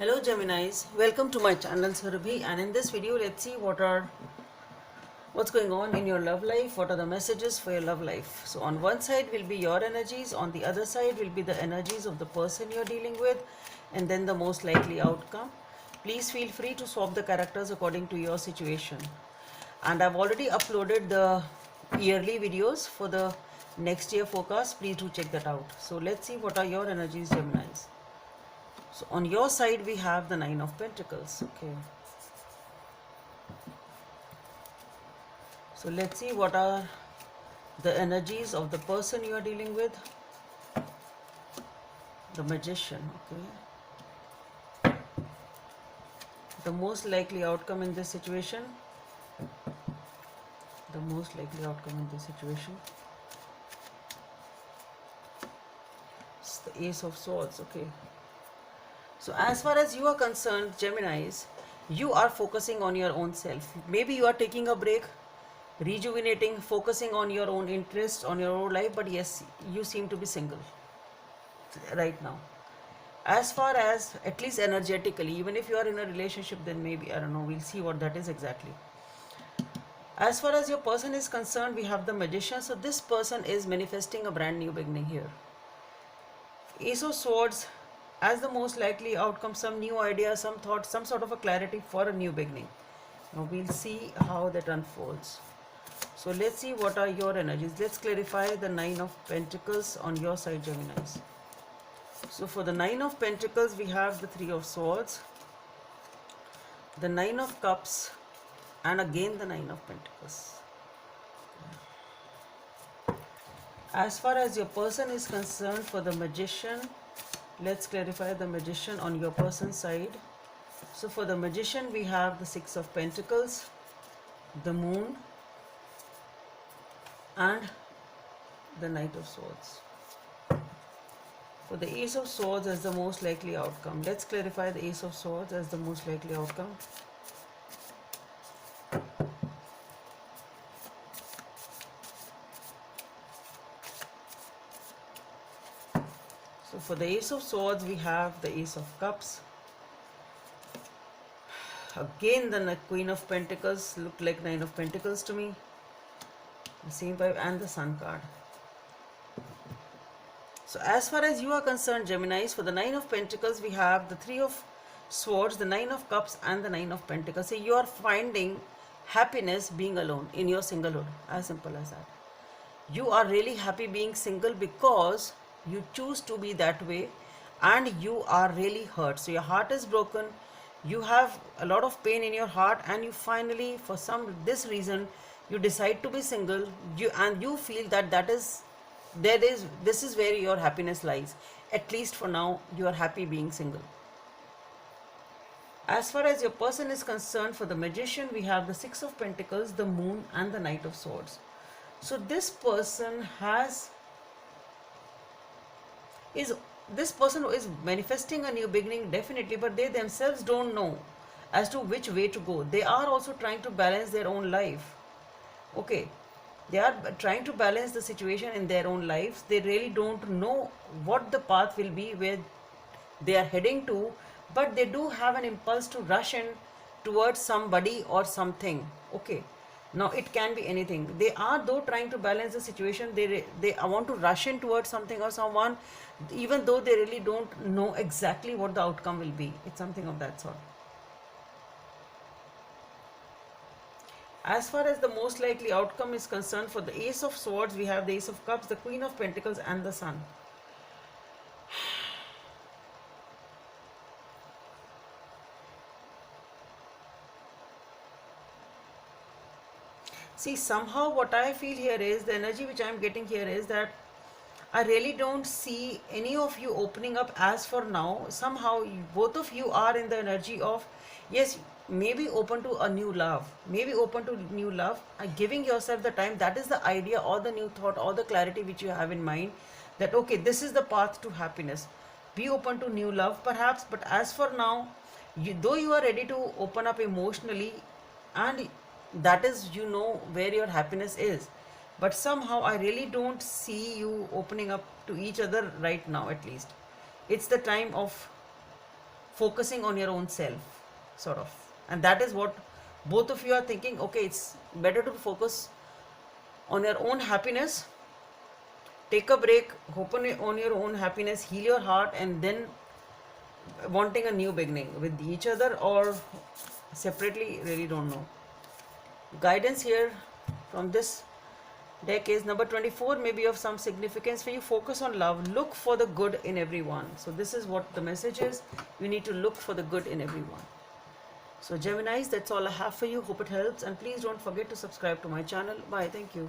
Hello Geminis, welcome to my channel Surabhi, and in this video let's see what's going on in your love life, what are the messages for your love life. So on one side will be your energies, on the other side will be the energies of the person you're dealing with, and then the most likely outcome. Please feel free to swap the characters according to your situation. And I've already uploaded the yearly videos for the next year forecast. Please do check that out. So let's see what are your energies, Geminis. So on your side we have the Nine of Pentacles. Okay. So let's see what are the energies of the person you are dealing with. The Magician. Okay. The most likely outcome in this situation. The most likely outcome in this situation. It's the Ace of Swords. Okay. So as far as you are concerned, Geminis, you are focusing on your own self. Maybe you are taking a break, rejuvenating, focusing on your own interests, on your own life, but yes, you seem to be single right now. As far as, at least energetically, even if you are in a relationship, then maybe, I don't know, we'll see what that is exactly. As far as your person is concerned, we have the Magician. So this person is manifesting a brand new beginning here. Ace of Swords, as the most likely outcome, some new idea, some thought, some sort of a clarity for a new beginning. Now we'll see how that unfolds. So let's see what are your energies. Let's clarify the Nine of Pentacles on your side, Geminis. So for the Nine of Pentacles, we have the Three of Swords, the Nine of Cups, and again the Nine of Pentacles. As far as your person is concerned, for the Magician, let's clarify the Magician on your person's side. So for the Magician, we have the Six of Pentacles, the Moon, and the Knight of Swords. For the Ace of Swords as the most likely outcome, let's clarify the Ace of Swords as the most likely outcome. So for the Ace of Swords, we have the Ace of Cups. Again, the Queen of Pentacles looked like Nine of Pentacles to me. The same vibe, and the Sun card. So as far as you are concerned, Geminis, for the Nine of Pentacles, we have the Three of Swords, the Nine of Cups, and the Nine of Pentacles. So you are finding happiness being alone in your singlehood. As simple as that. You are really happy being single because you choose to be that way, and you are really hurt. So your heart is broken. You have a lot of pain in your heart, and you finally, for this reason, you decide to be single. You feel that this is where your happiness lies. At least for now, you are happy being single. As far as your person is concerned, for the Magician, we have the Six of Pentacles, the Moon, and the Knight of Swords. So this person is manifesting a new beginning, definitely, but they themselves don't know as to which way to go. They are also trying to balance their own life. Okay, they are trying to balance the situation in their own lives. They really don't know what the path will be, where they are heading to, but they do have an impulse to rush in towards somebody or something. Okay, now it can be anything. They are though trying to balance the situation. They want to rush in towards something or someone, even though they really don't know exactly what the outcome will be. It's something of that sort. As far as the most likely outcome is concerned, for the Ace of Swords, we have the Ace of Cups, the Queen of Pentacles, and the Sun. See, somehow what I feel here is, the energy which I am getting here is that I really don't see any of you opening up as for now. Somehow both of you are in the energy of, yes, maybe open to a new love, giving yourself the time. That is the idea, or the new thought, or the clarity which you have in mind, that okay, this is the path to happiness. Be open to new love perhaps, but as for now, though you are ready to open up emotionally, and that is, where your happiness is, but somehow I really don't see you opening up to each other right now. At least it's the time of focusing on your own self, sort of. And that is what both of you are thinking. Okay, it's better to focus on your own happiness, take a break, hope on your own happiness, heal your heart, and then wanting a new beginning with each other or separately, really don't know. Guidance here from this deck is number 24, may be of some significance for you. Focus on love, look for the good in everyone. So this is what the message is. You need to look for the good in everyone. So Geminis, that's all I have for you. Hope it helps, and please don't forget to subscribe to my channel. Bye. Thank you.